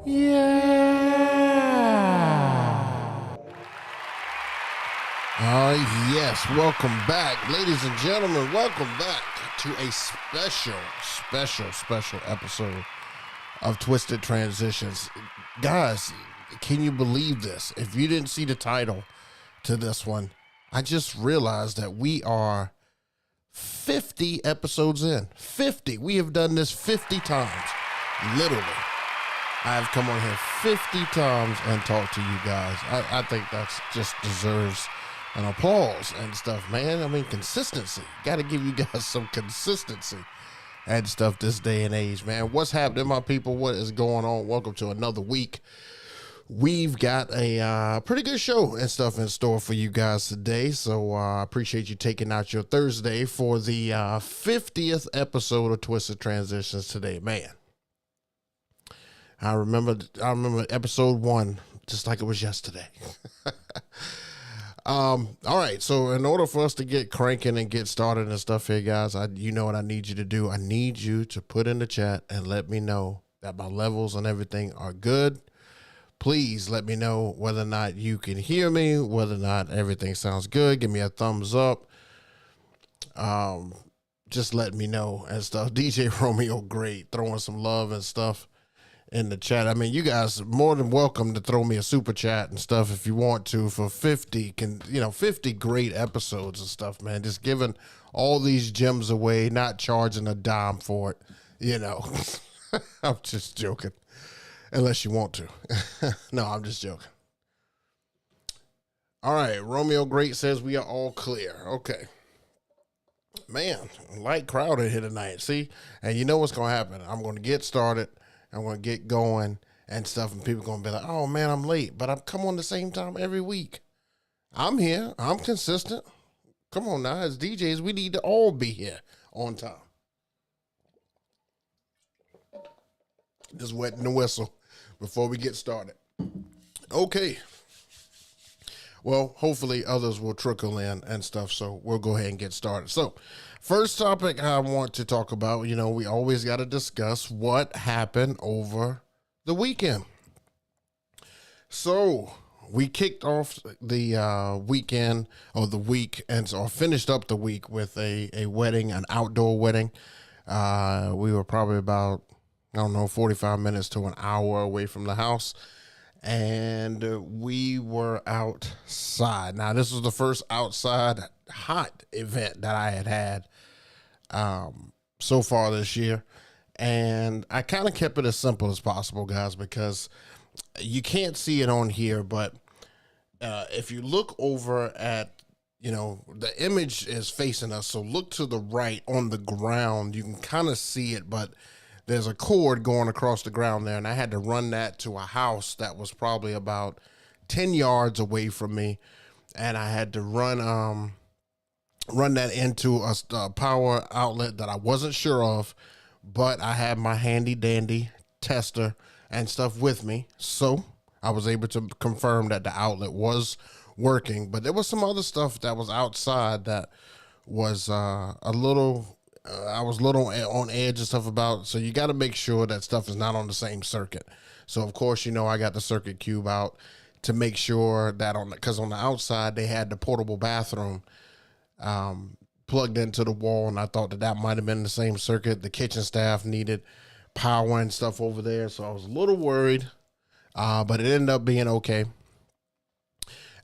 Yeah. Yes, welcome back, ladies and gentlemen. Welcome back to a special episode of Twisted Transitionz. Guys, can you believe this? If you didn't see the title to this one, I just realized that we are 50 episodes in. 50. We have done this 50 times. Literally. I have come on here 50 times and talked to you guys. I think that's just deserves an applause and stuff, man. I mean, consistency. Got to give you guys some consistency and stuff this day and age, man. What's happening, my people? What is going on? Welcome to another week. We've got a pretty good show and stuff in store for you guys today. So I appreciate you taking out your Thursday for the 50th episode of Twisted Transitionz today, man. I remember episode 1 just like it was yesterday. All right. So in order for us to get cranking and get started and stuff here, guys, you know what I need you to do. I need you to put in the chat and let me know that my levels and everything are good. Please let me know whether or not you can hear me, whether or not everything sounds good. Give me a thumbs up. Just let me know and stuff. DJ Romeo, great. Throwing some love and stuff in the chat. I mean, you guys are more than welcome to throw me a super chat and stuff if you want to for 50 great episodes and stuff, man. Just giving all these gems away, not charging a dime for it, you know. I'm just joking. Unless you want to. No, I'm just joking. All right, Romeo Great says we are all clear. Okay. Man, light crowd in here tonight. See? And you know what's going to happen. I'm going to get started. I'm going to get going and stuff, and people are going to be like, oh, man, I'm late. But I come on the same time every week. I'm here. I'm consistent. Come on now. As DJs, we need to all be here on time. Just wetting the whistle before we get started. Okay. Well, hopefully others will trickle in and stuff, so we'll go ahead and get started. So, first topic I want to talk about, you know, we always got to discuss what happened over the weekend. So, we kicked off the weekend or the week or finished up the week with a wedding, an outdoor wedding. We were probably about 45 minutes to an hour away from the house. And we were outside. Now, this was the first outside hot event that I had so far this year. And I kind of kept it as simple as possible, guys, because you can't see it on here. But if you look over at, the image is facing us. So look to the right on the ground. You can kind of see it, but there's a cord going across the ground there, and I had to run that to a house that was probably about 10 yards away from me, and I had to run that into a power outlet that I wasn't sure of, but I had my handy-dandy tester and stuff with me, so I was able to confirm that the outlet was working. But there was some other stuff that was outside that was I was a little on edge and stuff about, so you got to make sure that stuff is not on the same circuit. So, of course, I got the circuit cube out to make sure that because on the outside, they had the portable bathroom plugged into the wall, and I thought that might have been the same circuit. The kitchen staff needed power and stuff over there, so I was a little worried, but it ended up being okay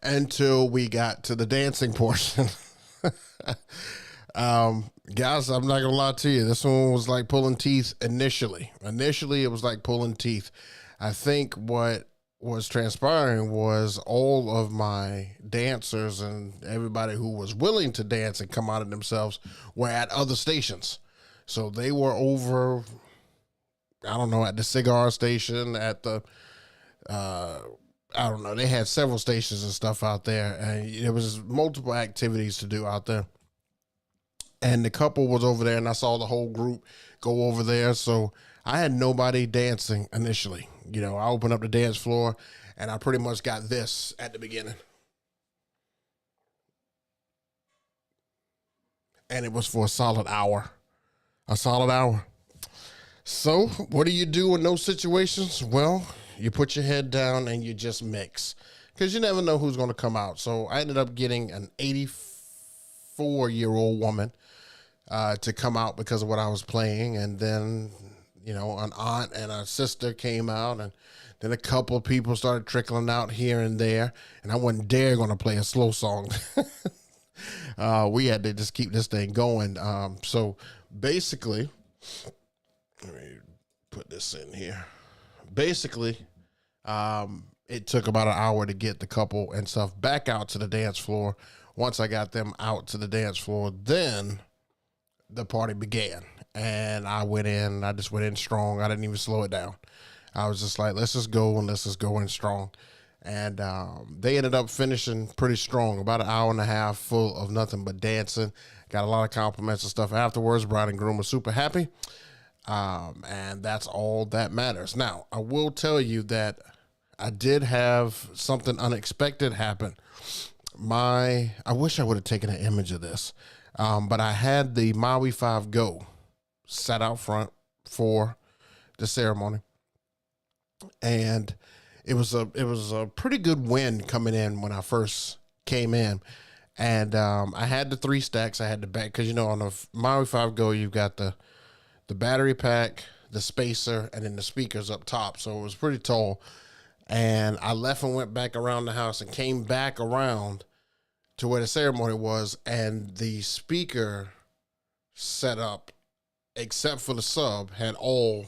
until we got to the dancing portion. Guys, I'm not gonna lie to you. This one was like pulling teeth initially. Initially, it was like pulling teeth. I think what was transpiring was all of my dancers and everybody who was willing to dance and come out of themselves were at other stations. So they were over, at the cigar station, at the, they had several stations and stuff out there, and there was multiple activities to do out there. And the couple was over there, and I saw the whole group go over there. So I had nobody dancing initially. I opened up the dance floor, and I pretty much got this at the beginning. And it was for a solid hour. So what do you do in those situations? Well, You put your head down and you just mix, because you never know who's going to come out. So I ended up getting an 84-year-old woman to come out because of what I was playing. And then, you know, an aunt and a sister came out, and then a couple of people started trickling out here and there. And I wasn't dare going to play a slow song. We had to just keep this thing going. So basically, let me put this in here. Basically, it took about an hour to get the couple and stuff back out to the dance floor. Once I got them out to the dance floor, then the party began. And I went in. I just went in strong. I didn't even slow it down. I was just like, let's just go and let's just go in strong. And they ended up finishing pretty strong, about an hour and a half full of nothing but dancing. Got a lot of compliments and stuff afterwards. Bride and groom were super happy. And that's all that matters. Now, I will tell you that I did have something unexpected happen. I wish I would have taken an image of this. But I had the Maui 5 Go sat out front for the ceremony. And it was a pretty good wind coming in when I first came in. And I had the 3 stacks. I had the back, because, you know, on the Maui 5 Go, you've got the battery pack, the spacer, and then the speakers up top. So it was pretty tall. And I left and went back around the house and came back around to where the ceremony was. And the speaker setup, except for the sub, had all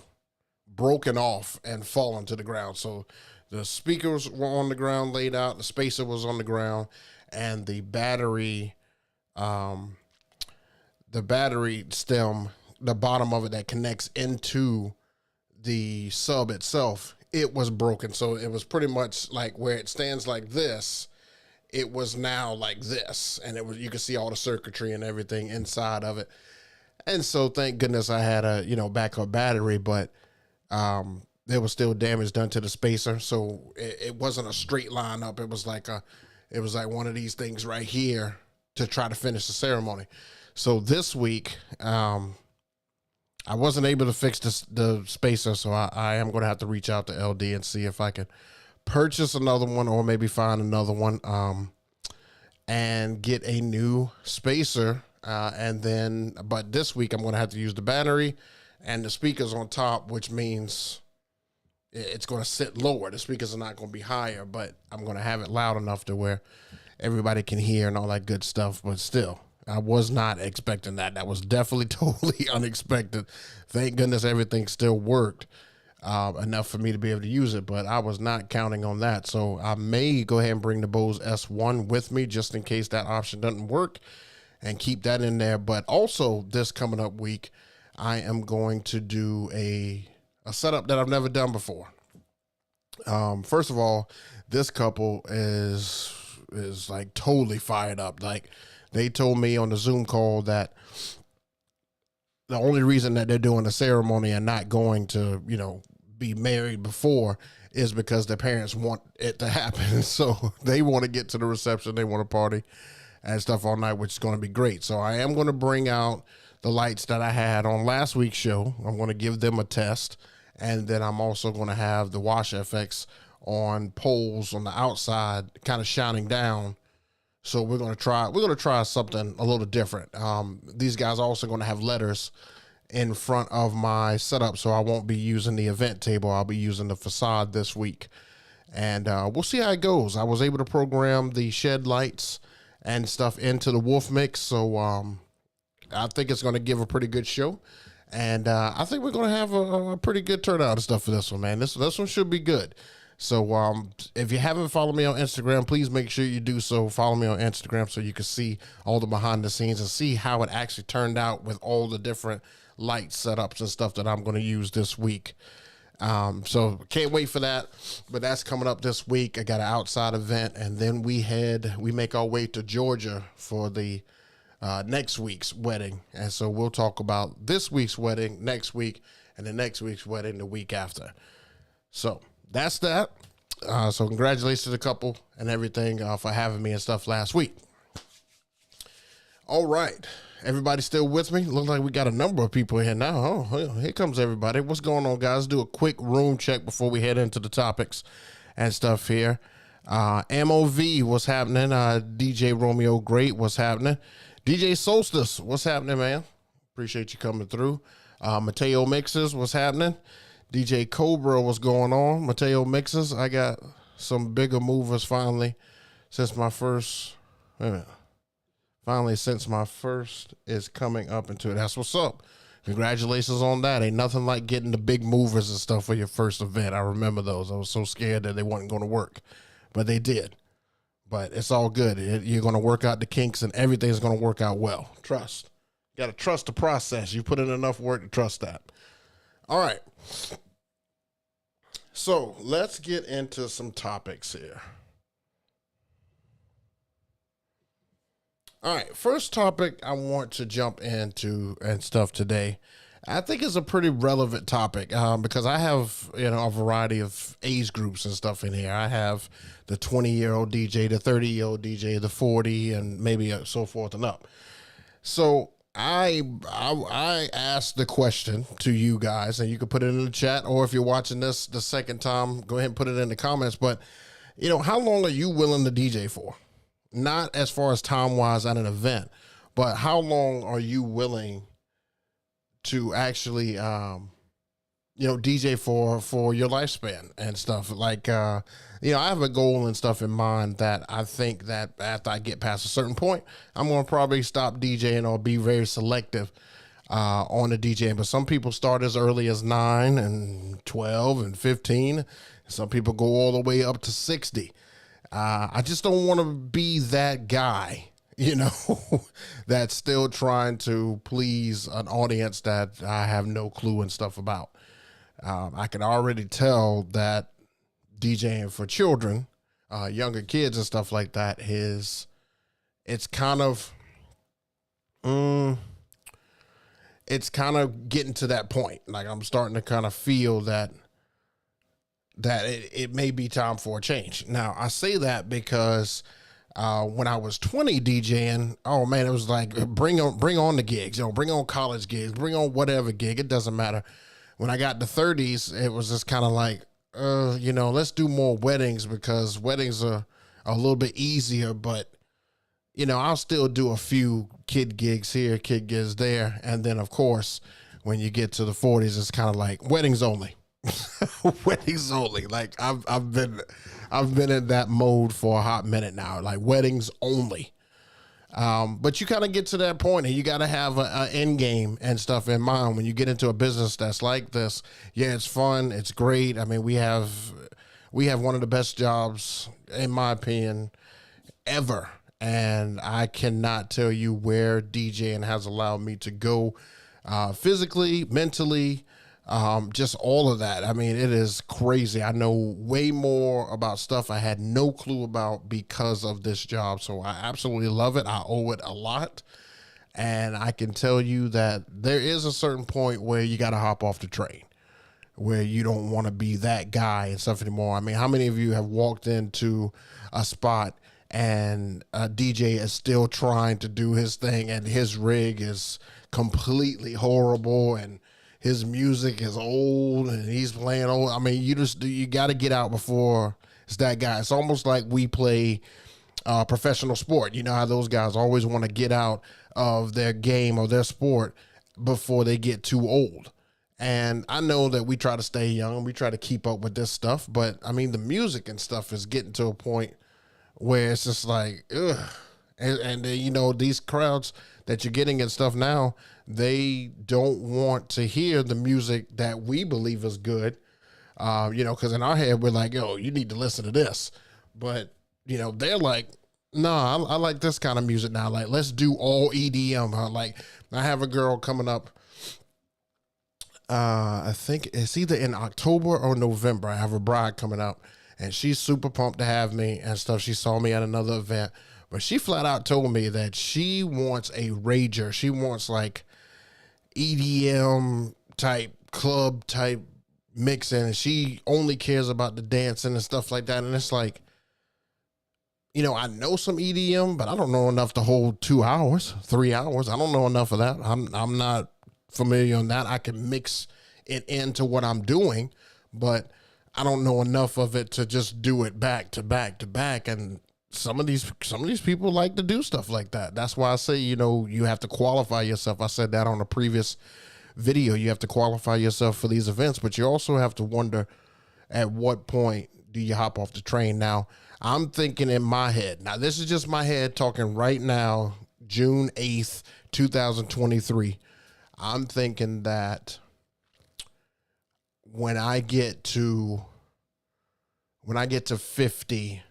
broken off and fallen to the ground. So the speakers were on the ground laid out, the spacer was on the ground, and the battery stem, the bottom of it that connects into the sub itself, it was broken. So it was pretty much like where it stands like this, it was now like this. And it was, you could see all the circuitry and everything inside of it. And so thank goodness I had a, you know, backup battery, but there was still damage done to the spacer. So it wasn't a straight line up. It was like one of these things right here to try to finish the ceremony. So this week, I wasn't able to fix the spacer. So I am going to have to reach out to LD and see if I can purchase another one, or maybe find another one, and get a new spacer. But this week I'm going to have to use the battery and the speakers on top, which means it's going to sit lower. The speakers are not going to be higher, but I'm going to have it loud enough to where everybody can hear and all that good stuff. But still, I was not expecting that. That was definitely totally unexpected. Thank goodness everything still worked enough for me to be able to use it, but I was not counting on that. So I may go ahead and bring the Bose S1 with me just in case that option doesn't work, and keep that in there. But also this coming up week, I am going to do a setup that I've never done before. First of all, this couple is like totally fired up. Like, they told me on the Zoom call that the only reason that they're doing the ceremony and not going to, you know, be married before is because their parents want it to happen. So they want to get to the reception. They want to party and stuff all night, which is going to be great. So I am going to bring out the lights that I had on last week's show. I'm going to give them a test. And then I'm also going to have the wash FX on poles on the outside, kind of shining down. So we're going to try something a little different. These guys are also going to have letters in front of my setup, so I won't be using the event table. I'll be using the facade this week. And we'll see how it goes. I was able to program the shed lights and stuff into the Wolf Mix, so I think it's going to give a pretty good show. And I think we're going to have a pretty good turnout and stuff for this one, man. This one should be good. So if you haven't followed me on Instagram, please make sure you do so. Follow me on Instagram so you can see all the behind the scenes and see how it actually turned out with all the different light setups and stuff that I'm going to use this week. So can't wait for that. But that's coming up this week. I got an outside event, and then we make our way to Georgia for the next week's wedding. And so we'll talk about this week's wedding next week, and the next week's wedding the week after. So that's that. So congratulations to the couple and everything for having me and stuff last week. All right. Everybody still with me? Looks like we got a number of people here now. Oh, well, here comes everybody. What's going on, guys? Do a quick room check before we head into the topics and stuff here. MOV, what's happening? DJ Romeo Great, what's happening? DJ Solstice, what's happening, man? Appreciate you coming through. Mateo Mixes, what's happening? DJ Cobra, what's going on? Mateo Mixes, I got some bigger movers finally since my first. Wait a minute. Finally, since my first is coming up into it. That's what's up. Congratulations on that. Ain't nothing like getting the big movers and stuff for your first event. I remember those. I was so scared that they weren't going to work, but they did. But it's all good. You're going to work out the kinks and everything's going to work out well. Trust. You got to trust the process. You put in enough work to trust that. All right. So let's get into some topics here. All right, first topic I want to jump into and stuff today, I think is a pretty relevant topic because I have, a variety of age groups and stuff in here. I have the 20-year-old DJ, the 30-year-old DJ, the 40, and maybe so forth and up. So I asked the question to you guys, and you can put it in the chat, or if you're watching this the second time, go ahead and put it in the comments. But, how long are you willing to DJ for? Not as far as time-wise at an event, but how long are you willing to actually, DJ for your lifespan and stuff? Like, I have a goal and stuff in mind that I think that after I get past a certain point, I'm going to probably stop DJing or be very selective on the DJing. But some people start as early as 9 and 12 and 15. Some people go all the way up to 60. I just don't want to be that guy, that's still trying to please an audience that I have no clue and stuff about. I can already tell that DJing for children, younger kids and stuff like that it's kind of getting to that point. Like I'm starting to kind of feel that it may be time for a change. Now, I say that because when I was 20 DJing, oh man, it was like bring on the gigs, bring on college gigs, bring on whatever gig, it doesn't matter. When I got to 30s, it was just kind of like, let's do more weddings because weddings are a little bit easier, but I'll still do a few kid gigs here, kid gigs there, and then of course, when you get to the 40s, it's kind of like weddings only. Weddings only. Like I've been in that mode for a hot minute now. Like weddings only. But you kind of get to that point, and you got to have an end game and stuff in mind when you get into a business that's like this. Yeah, it's fun. It's great. I mean, we have one of the best jobs, in my opinion, ever. And I cannot tell you where DJing has allowed me to go, physically, mentally. Just all of that. I mean, it is crazy. I know way more about stuff I had no clue about because of this job. So I absolutely love it. I owe it a lot. And I can tell you that there is a certain point where you got to hop off the train, where you don't want to be that guy and stuff anymore. I mean, how many of you have walked into a spot and a DJ is still trying to do his thing and his rig is completely horrible and his music is old and he's playing old? I mean, you got to get out before it's that guy. It's almost like we play professional sport. You know how those guys always want to get out of their game or their sport before they get too old. And I know that we try to stay young. We try to keep up with this stuff. But, I mean, the music and stuff is getting to a point where it's just like, ugh. And these crowds that you're getting and stuff now, they don't want to hear the music that we believe is good, because in our head, we're like, yo, you need to listen to this. But, they're like, no, I like this kind of music now. Like, let's do all EDM. Like, I have a girl coming up. I think it's either in October or November. I have a bride coming up, and she's super pumped to have me and stuff. She saw me at another event. But she flat out told me that she wants a rager. She wants like EDM type, club type mixing. And she only cares about the dancing and stuff like that. And it's like, I know some EDM, but I don't know enough to hold 2 hours, 3 hours. I don't know enough of that. I'm not familiar on that. I can mix it into what I'm doing, but I don't know enough of it to just do it back to back to back. And some of these people like to do stuff like that. That's why I say, you have to qualify yourself. I said that on a previous video. You have to qualify yourself for these events, but you also have to wonder, at what point do you hop off the train? Now, I'm thinking in my head. Now, this is just my head talking right now, June 8th, 2023. I'm thinking that when I get to 50,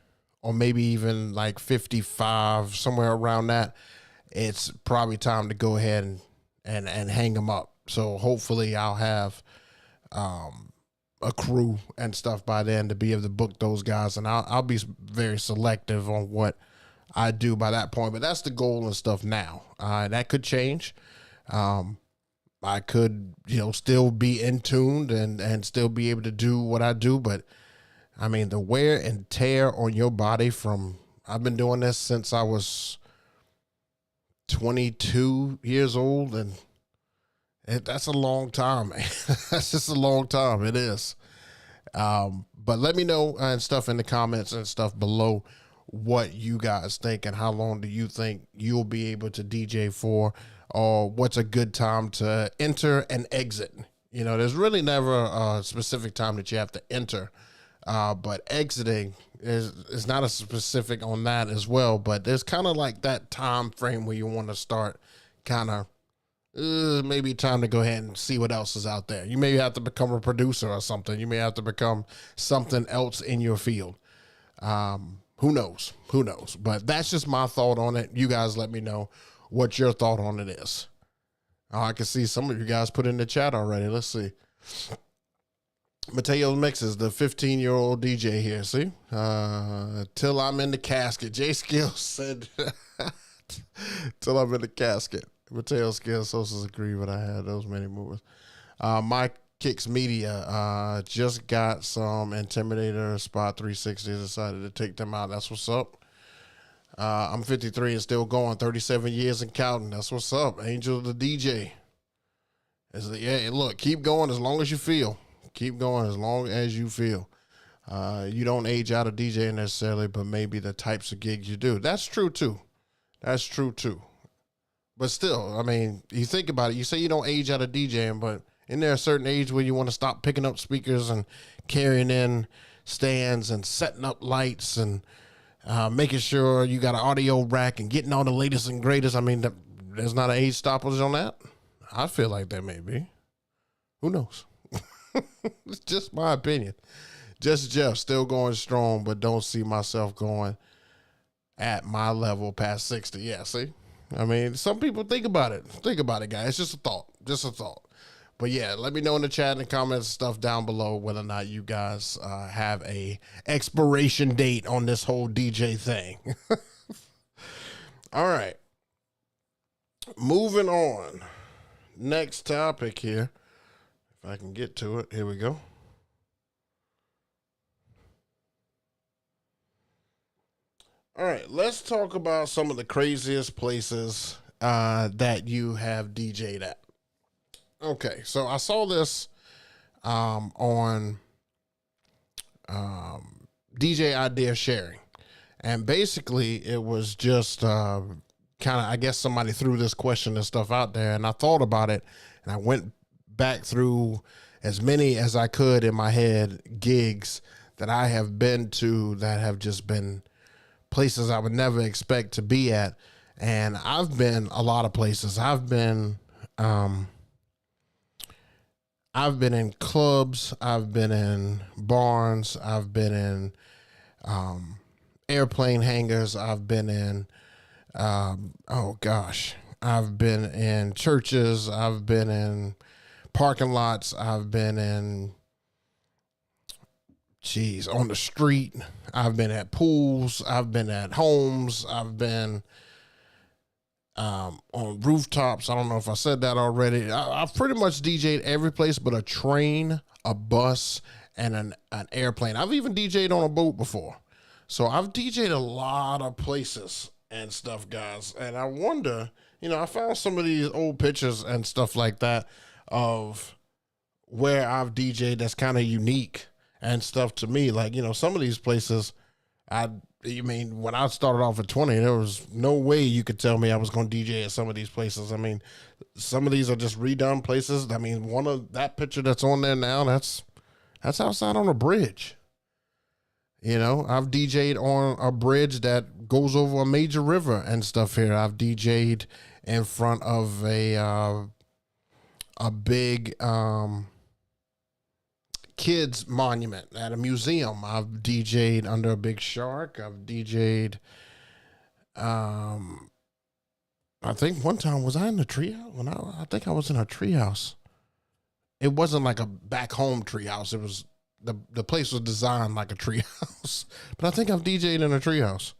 or maybe even like 55, somewhere around that, it's probably time to go ahead and hang them up. So hopefully I'll have a crew and stuff by then to be able to book those guys, and I'll be very selective on what I do by that point. But that's the goal and stuff now. That could change. I could, still be in tuned and still be able to do what I do. But I mean, the wear and tear on your body I've been doing this since I was 22 years old, and that's a long time, man. That's just a long time. It is. But let me know and stuff in the comments and stuff below what you guys think, and how long do you think you'll be able to DJ for, or what's a good time to enter and exit. There's really never a specific time that you have to enter, but exiting is not a specific on that as well. But there's kind of like that time frame where you want to start kind of, maybe time to go ahead and see what else is out there. You may have to become a producer or something. You may have to become something else in your field. Who knows? But that's just my thought on it. You guys let me know what your thought on it is. Oh, I can see some of you guys put in the chat already. Let's see. Mateo's Mixes, the 15-year-old DJ here. See? Till I'm in the casket. Jay Skills said, till I'm in the casket. Mateo Scale Sosa's agree, but I had those many movers. My Kicks Media just got some Intimidator Spot 360. Decided to take them out. That's what's up. I'm 53 and still going. 37 years and counting. That's what's up. Angel the DJ. Yeah, look, keep going as long as you feel. Keep going as long as you feel. You don't age out of DJing necessarily, but maybe the types of gigs you do. That's true too. But still, I mean, you think about it. You say you don't age out of DJing, but isn't there a certain age where you want to stop picking up speakers and carrying in stands and setting up lights and making sure you got an audio rack and getting all the latest and greatest? I mean, there's not an age stoppage on that. I feel like there may be. Who knows? It's just my opinion. Just Jeff, still going strong, but don't see myself going at my level past 60. Yeah, see? I mean, some people think about it. Think about it, guys. It's just a thought. But yeah, let me know in the chat and comments and stuff down below whether or not you guys have a expiration date on this whole DJ thing. All right. Moving on. Next topic here. If I can get to it. Here we go. All right, let's talk about some of the craziest places that you have DJ'd at. Okay, so I saw this on DJ Idea Sharing. And basically, it was just kind of, I guess somebody threw this question and stuff out there, and I thought about it, and I went back through as many as I could in my head gigs that I have been to that have just been places I would never expect to be at. And I've been a lot of places. I've been in clubs. I've been in barns. I've been in airplane hangars. I've been in, I've been in churches. I've been in parking lots. I've been in, on the street. I've been at pools. I've been at homes. I've been on rooftops. I don't know if I said that already. I've pretty much DJ'd every place but a train, a bus, and an airplane. I've even DJ'd on a boat before. So I've DJ'd a lot of places and stuff, guys. And I wonder, I found some of these old pictures and stuff like that of where I've DJ'd that's kind of unique and stuff to me. Like, some of these places, when I started off at 20, there was no way you could tell me I was going to DJ at some of these places. I mean, some of these are just redone places. I mean, one of that picture that's on there now, that's outside on a bridge. I've DJ'd on a bridge that goes over a major river and stuff here. I've DJ'd in front of a big kids monument at a museum. I've DJ'd under a big shark. I've DJ'd, I think one time, was I in the treehouse? I think I was in a treehouse. It wasn't like a back home treehouse. It was, the place was designed like a treehouse, but I think I've DJ'd in a treehouse.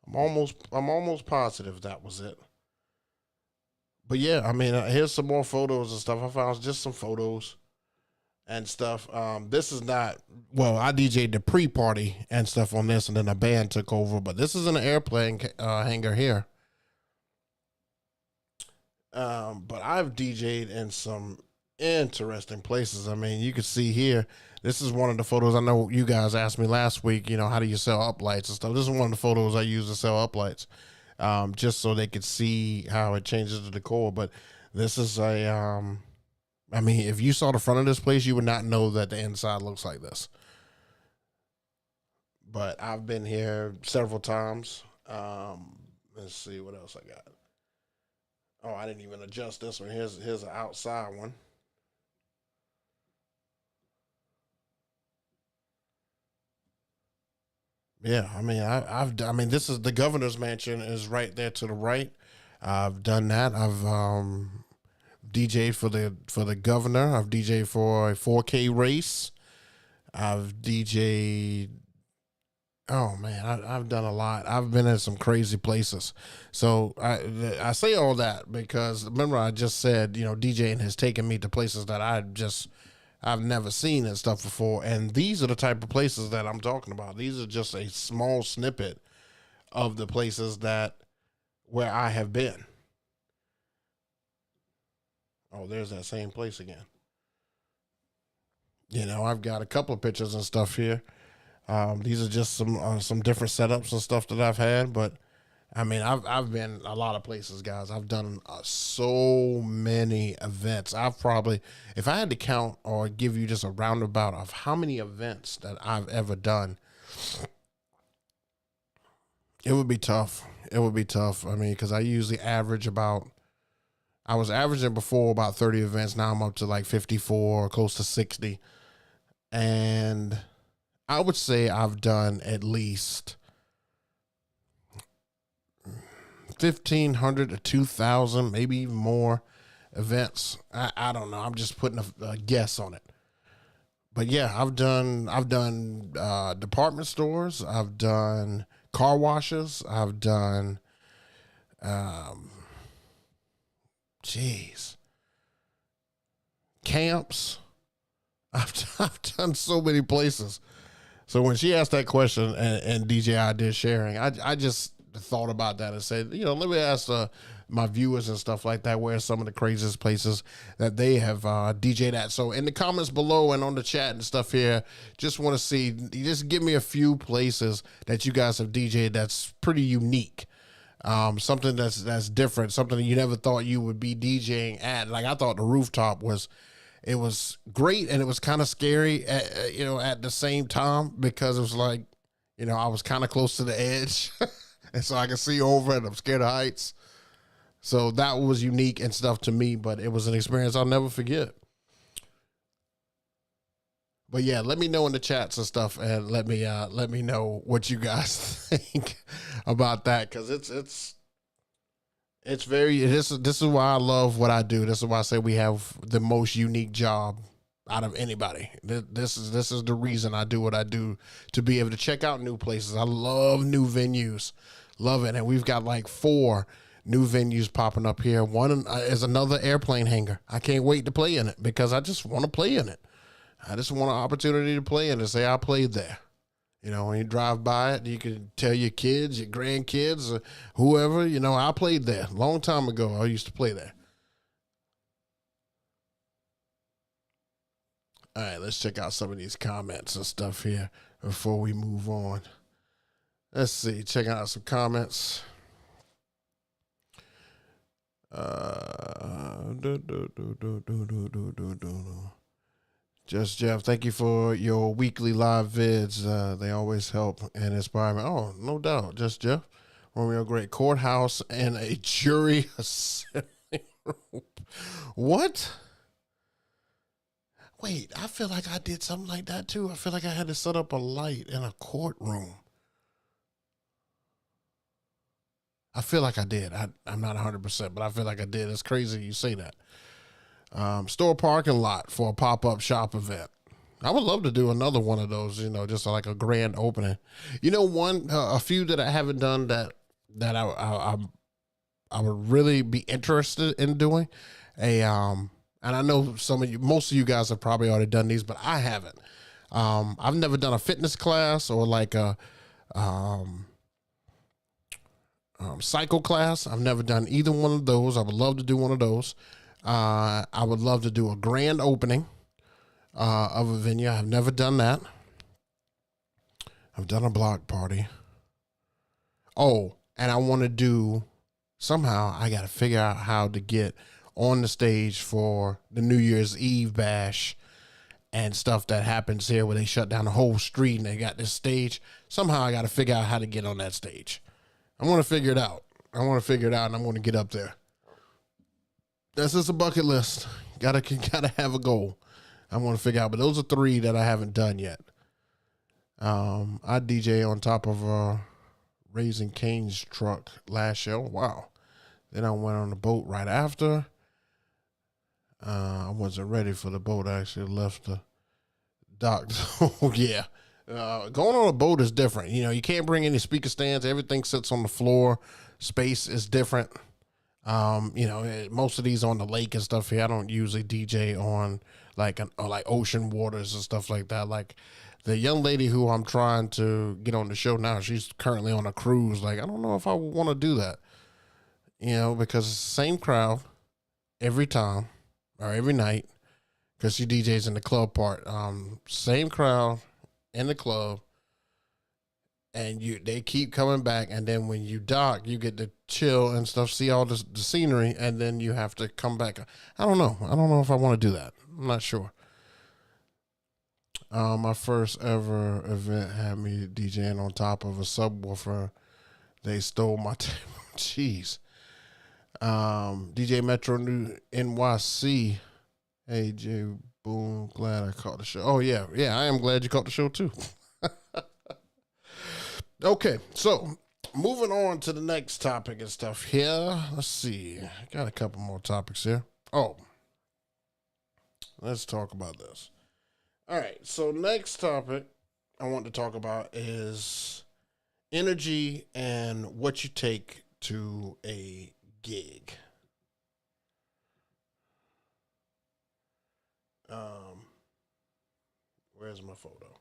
I'm almost positive that was it. But yeah, I mean, here's some more photos and stuff. I found just some photos and stuff. This is not, well, I DJ'd the pre-party and stuff on this, and then the band took over, but this is an airplane hangar here. But I've DJ'd in some interesting places. I mean, you can see here, this is one of the photos. I know you guys asked me last week, how do you sell up lights and stuff. This is one of the photos I use to sell up lights, just so they could see how it changes the decor. But this is I mean, if you saw the front of this place, you would not know that the inside looks like this. But I've been here several times. Let's see what else I got. Oh, I didn't even adjust this one. Here's an outside one. Yeah, I mean, I mean, this is the governor's mansion is right there to the right. I've done that. I've DJ'd for the governor. I've DJ'd for a 4K race. I've DJ'd. Oh man, I've done a lot. I've been in some crazy places. So I say all that because remember I just said, DJing has taken me to places that I've never seen and stuff before. And these are the type of places that I'm talking about. These are just a small snippet of the places where I have been. Oh, there's that same place again. I've got a couple of pictures and stuff here. These are just some different setups and stuff that I've had, but I mean, I've been a lot of places, guys. I've done so many events. I've probably, if I had to count or give you just a roundabout of how many events that I've ever done, it would be tough. It would be tough. I mean, because I usually average I was averaging before about 30 events. Now I'm up to like 54, close to 60. And I would say I've done at least 1,500 to 2,000, maybe even more events. I don't know. I'm just putting a guess on it. But yeah, I've done department stores. I've done car washes. I've done, camps. I've done so many places. So when she asked that question and DJ I did sharing, I just thought about that and said, let me ask my viewers and stuff like that, where some of the craziest places that they have DJ'd at. So in the comments below and on the chat and stuff here, just want to see, just give me a few places that you guys have DJ'd that's pretty unique. Something that's different, something that you never thought you would be DJing at. Like I thought the rooftop was great, and it was kind of scary at the same time, because it was like, I was kind of close to the edge and so I could see over it. I'm scared of heights. So that was unique and stuff to me, but it was an experience I'll never forget. But yeah, let me know in the chats and stuff, and let me know what you guys think about that, because this is why I love what I do. This is why I say we have the most unique job out of anybody. This is the reason I do what I do, to be able to check out new places. I love new venues, love it, and we've got like 4 new venues popping up here. One is another airplane hangar. I can't wait to play in it, because I just want to play in it. I just want an opportunity to play in it, say I played there. You know, when you drive by it, you can tell your kids, your grandkids, or whoever, you know, I played there a long time ago. I used to play there. All right, let's check out some of these comments and stuff here before we move on. Let's see, check out some comments. Just Jeff, thank you for your weekly live vids. They always help and inspire me. Oh, no doubt. Just Jeff, Romeo Great Courthouse and a jury assembly room. What? Wait, I feel like I did something like that too. I feel like I had to set up a light in a courtroom. I feel like I did. I'm not 100%, but I feel like I did. It's crazy you say that. Store parking lot for a pop-up shop event. I would love to do another one of those, you know, just like a grand opening. You know, a few that I haven't done that I would really be interested in doing. And I know most of you guys have probably already done these, but I haven't. I've never done a fitness class or like a cycle class. I've never done either one of those. I would love to do one of those. I would love to do a grand opening of a venue. I've never done that. I've done a block party. Oh, and I want to do, somehow I got to figure out how to get on the stage for the New Year's Eve bash and stuff that happens here where they shut down the whole street and they got this stage. Somehow I got to figure out how to get on that stage. I want to figure it out. And I'm going to get up there. That's just a bucket list. Gotta have a goal. I want to figure out, but those are 3 that I haven't done yet. I DJ on top of Raising Cane's truck last year. Wow. Then I went on the boat right after. I wasn't ready for the boat. I actually left the dock. Oh, yeah. Going on a boat is different. You know, you can't bring any speaker stands. Everything sits on the floor. Space is different. You know, most of these on the lake and stuff here. I don't usually DJ on like ocean waters and stuff like that. Like the young lady who I'm trying to get on the show now, she's currently on a cruise. Like, I don't know if I would want to do that, you know, because it's the same crowd every time or every night because she DJs in the club part. Same crowd in the club. And they keep coming back, and then when you dock, you get to chill and stuff, see all the scenery, and then you have to come back. I don't know. I don't know if I want to do that. I'm not sure. My first ever event had me DJing on top of a subwoofer. They stole my table. Jeez. DJ Metro New NYC. Hey, Jay Boom. Glad I caught the show. Oh, yeah. Yeah, I am glad you caught the show, too. Okay, so moving on to the next topic and stuff here. Let's see. Got a couple more topics here. Oh, let's talk about this. All right, so next topic I want to talk about is energy and what you take to a gig. Where's my photo?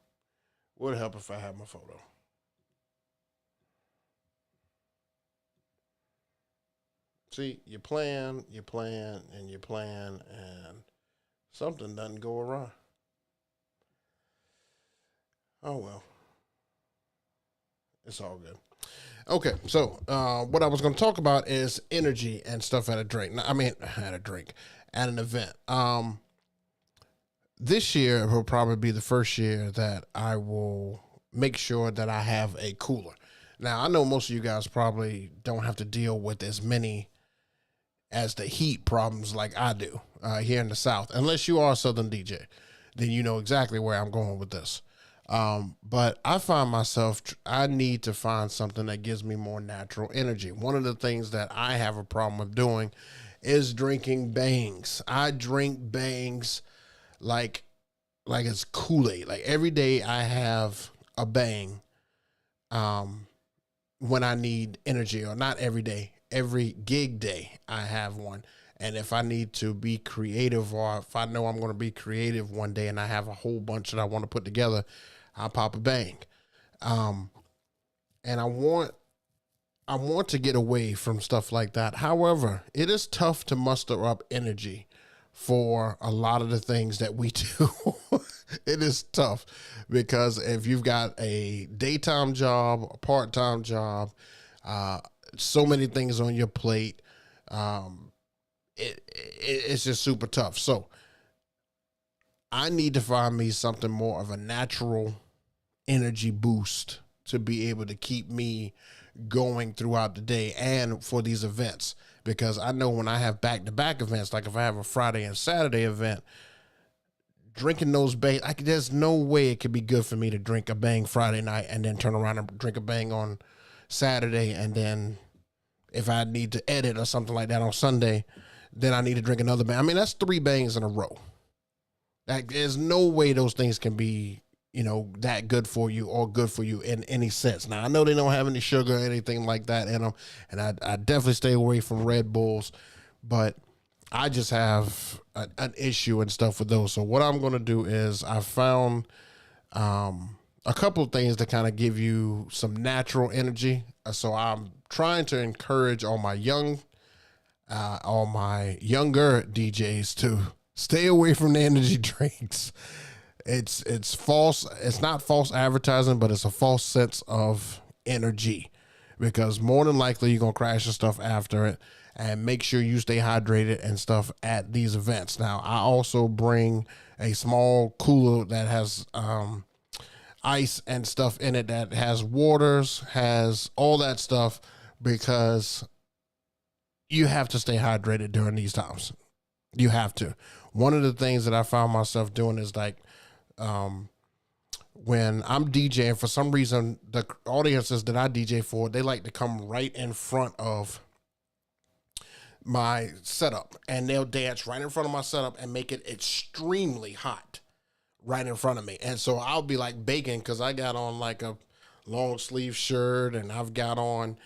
Would help if I had my photo. See, you plan, and something doesn't go awry. Oh, well. It's all good. Okay, so what I was going to talk about is energy and stuff at a drink. At an event. This year will probably be the first year that I will make sure that I have a cooler. Now, I know most of you guys probably don't have to deal with as many as the heat problems like I do here in the South. Unless you are a Southern DJ, then you know exactly where I'm going with this. But I find myself, I need to find something that gives me more natural energy. One of the things that I have a problem with doing is drinking bangs. I drink bangs like it's Kool-Aid. Like every day I have a bang when I need energy, or not every day. Every gig day I have one. And if I need to be creative, or if I know I'm going to be creative one day and I have a whole bunch that I want to put together, I'll pop a bang. Um, and I want to get away from stuff like that. However, it is tough to muster up energy for a lot of the things that we do. It is tough because if you've got a daytime job, a part-time job, uh, so many things on your plate, it's just super tough. So I need to find me something more of a natural energy boost to be able to keep me going throughout the day and for these events. Because I know when I have back-to-back events, like if I have a Friday and Saturday event, drinking those bangs, there's no way it could be good for me to drink a bang Friday night and then turn around and drink a bang on Saturday. And then if I need to edit or something like that on Sunday, then I need to drink another bang. I mean, that's 3 bangs in a row. Like, there's no way those things can be, that good for you or good for you in any sense. Now, I know they don't have any sugar or anything like that in them, and I definitely stay away from Red Bulls, but I just have an issue and stuff with those. So what I'm going to do is I found a couple of things to kind of give you some natural energy. So I'm trying to encourage all my younger DJs to stay away from the energy drinks. It's false. It's not false advertising, but it's a false sense of energy, because more than likely you're going to crash your stuff after it. And make sure you stay hydrated and stuff at these events. Now, I also bring a small cooler that has ice and stuff in it, that has waters, has all that stuff, because you have to stay hydrated during these times. You have to. One of the things that I found myself doing is like, when I'm DJing, for some reason, the audiences that I DJ for, they like to come right in front of my setup, and they'll dance right in front of my setup and make it extremely hot right in front of me. And so I'll be like baking, because I got on like a long sleeve shirt, and I've got on,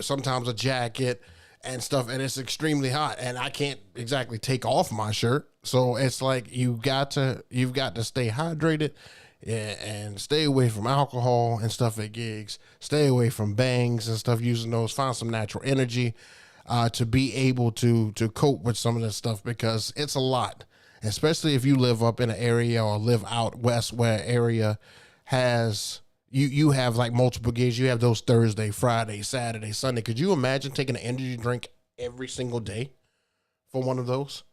sometimes a jacket and stuff, and it's extremely hot, and I can't exactly take off my shirt. So it's like you've got to stay hydrated, and stay away from alcohol and stuff at gigs. Stay away from bangs and stuff using those. Find some natural energy to be able to cope with some of this stuff, because it's a lot, especially if you live up in an area or live out west where area has you have like multiple gigs. You have those Thursday, Friday, Saturday, Sunday. Could you imagine taking an energy drink every single day for one of those?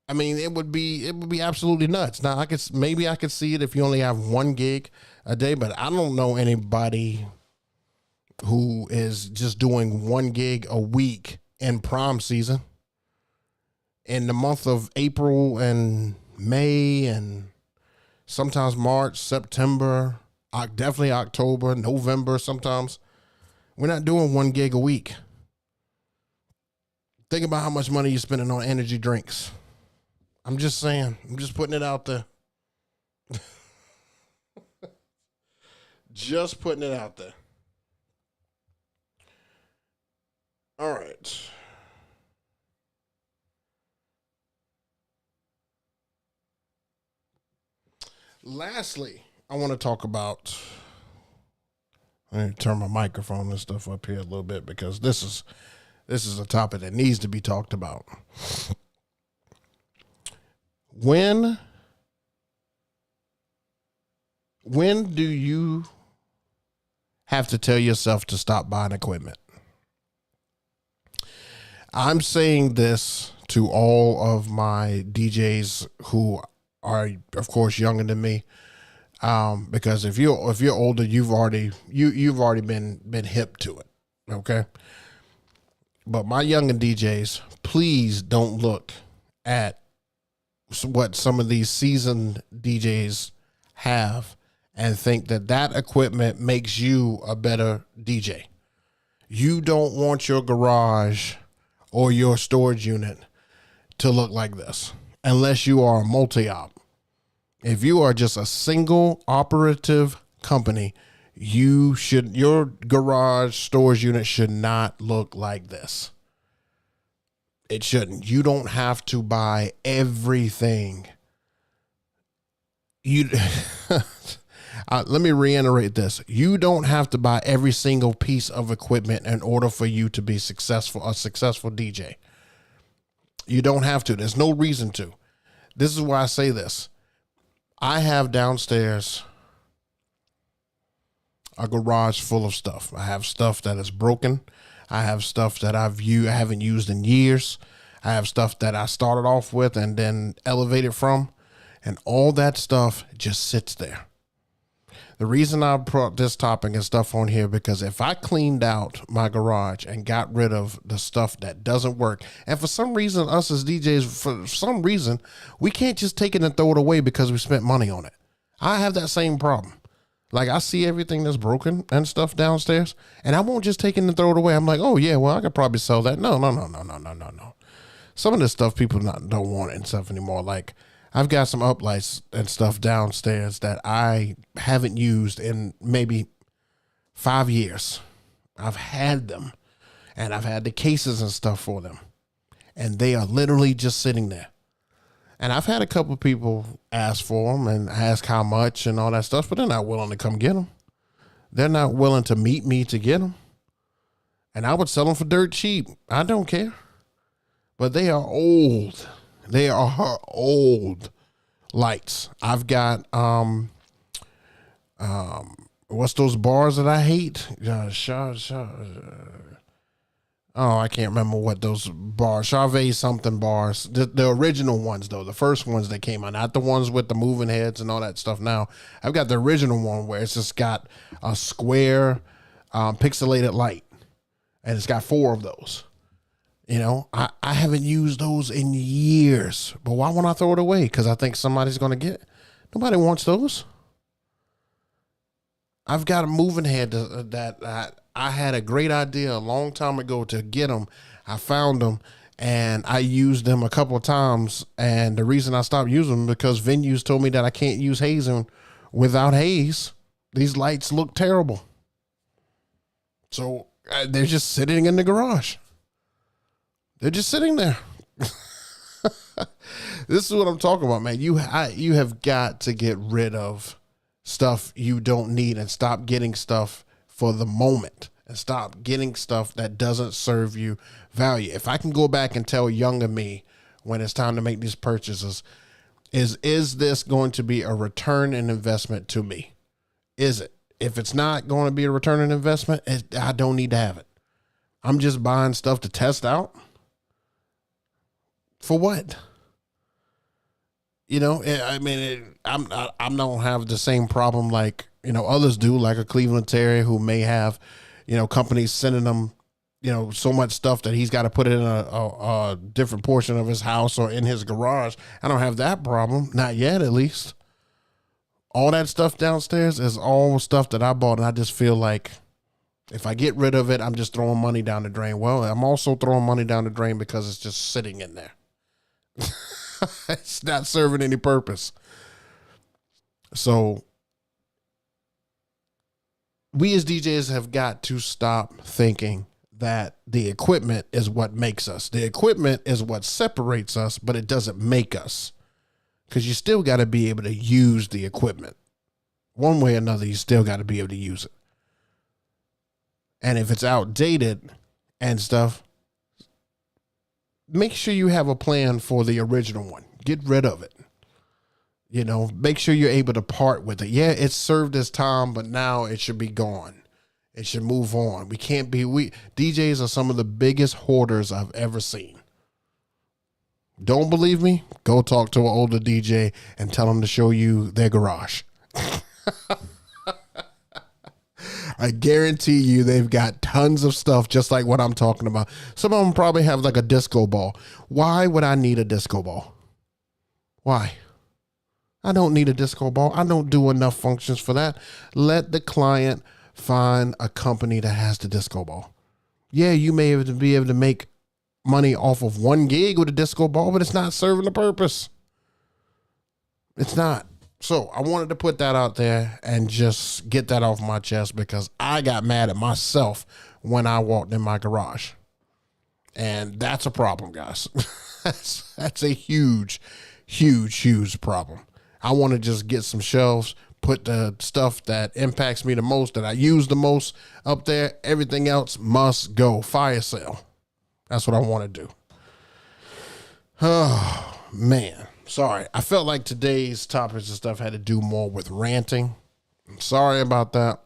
I mean, it would be absolutely nuts. Now, I could see it if you only have one gig a day, but I don't know anybody who is just doing one gig a week in prom season. In the month of April and May and sometimes March, September, definitely October, November sometimes, we're not doing one gig a week. Think about how much money you're spending on energy drinks. I'm just saying. I'm just putting it out there. Just putting it out there. All right. Lastly, I want to talk about, I need to turn my microphone and stuff up here a little bit, because this is a topic that needs to be talked about. When do you have to tell yourself to stop buying equipment? I'm saying this to all of my DJs who are, of course, younger than me, because if you're older, you've already been hip to it, okay? But my younger DJs, please don't look at what some of these seasoned DJs have and think that equipment makes you a better DJ. You don't want your garage or your storage unit to look like this unless you are a multi-op. If you are just a single operative company, your garage storage unit should not look like this. It shouldn't. You don't have to buy everything. Let me reiterate this. You don't have to buy every single piece of equipment in order for you to be successful, a successful DJ. You don't have to. There's no reason to. This is why I say this. I have downstairs a garage full of stuff. I have stuff that is broken. I have stuff that I haven't used in years. I have stuff that I started off with and then elevated from, and all that stuff just sits there. The reason I brought this topic and stuff on here, because if I cleaned out my garage and got rid of the stuff that doesn't work, and for some reason, us as DJs, for some reason, we can't just take it and throw it away because we spent money on it. I have that same problem. Like, I see everything that's broken and stuff downstairs, and I won't just take it and throw it away. I'm like, oh yeah, well, I could probably sell that. No. Some of this stuff people don't want it and stuff anymore. Like, I've got some uplights and stuff downstairs that I haven't used in maybe 5 years. I've had them, and I've had the cases and stuff for them, and they are literally just sitting there. And I've had a couple of people ask for them and ask how much and all that stuff, but they're not willing to come get them. They're not willing to meet me to get them. And I would sell them for dirt cheap. I don't care. But they are old. They are old lights. I've got, what's those bars that I hate? I can't remember what those bars, Charvet something bars, the original ones though, the first ones that came out, not the ones with the moving heads and all that stuff. Now I've got the original one where it's just got a square, pixelated light, and it's got 4 of those. You know, I haven't used those in years, but why won't I throw it away? Because I think somebody's going to get it. Nobody wants those. I've got a moving head that I had a great idea a long time ago to get them. I found them and I used them a couple of times. And the reason I stopped using them because venues told me that I can't use hazing without haze. These lights look terrible. So they're just sitting in the garage. They're just sitting there. This is what I'm talking about, man. You have got to get rid of stuff you don't need and stop getting stuff for the moment and stop getting stuff that doesn't serve you value. If I can go back and tell younger me when it's time to make these purchases, is this going to be a return in investment to me? Is it? If it's not going to be a return on investment, I don't need to have it. I'm just buying stuff to test out. For what? You know, I mean, I don't have the same problem like, you know, others do, like a Cleveland Terry who may have, you know, companies sending them, you know, so much stuff that he's got to put it in a different portion of his house or in his garage. I don't have that problem. Not yet, at least. All that stuff downstairs is all stuff that I bought, and I just feel like if I get rid of it, I'm just throwing money down the drain. Well, I'm also throwing money down the drain because it's just sitting in there. It's not serving any purpose. So we as DJs have got to stop thinking that the equipment is what makes us. The equipment is what separates us, but it doesn't make us. Because you still got to be able to use the equipment. One way or another, you still got to be able to use it. And if it's outdated and stuff, make sure you have a plan for the original one. Get rid of it. You know, make sure you're able to part with it. Yeah, it served its time, but now it should be gone. It should move on. DJs are some of the biggest hoarders I've ever seen. Don't believe me? Go talk to an older DJ and tell them to show you their garage. I guarantee you they've got tons of stuff just like what I'm talking about. Some of them probably have like a disco ball. Why would I need a disco ball? Why? I don't need a disco ball. I don't do enough functions for that. Let the client find a company that has the disco ball. Yeah, you may be able to make money off of 1 gig with a disco ball, but it's not serving the purpose. It's not. So I wanted to put that out there and just get that off my chest because I got mad at myself when I walked in my garage. And that's a problem, guys. That's a huge, huge, huge problem. I want to just get some shelves, put the stuff that impacts me the most, that I use the most up there. Everything else must go. Fire sale. That's what I want to do. Oh, man. Sorry. I felt like today's topics and stuff had to do more with ranting. I'm sorry about that.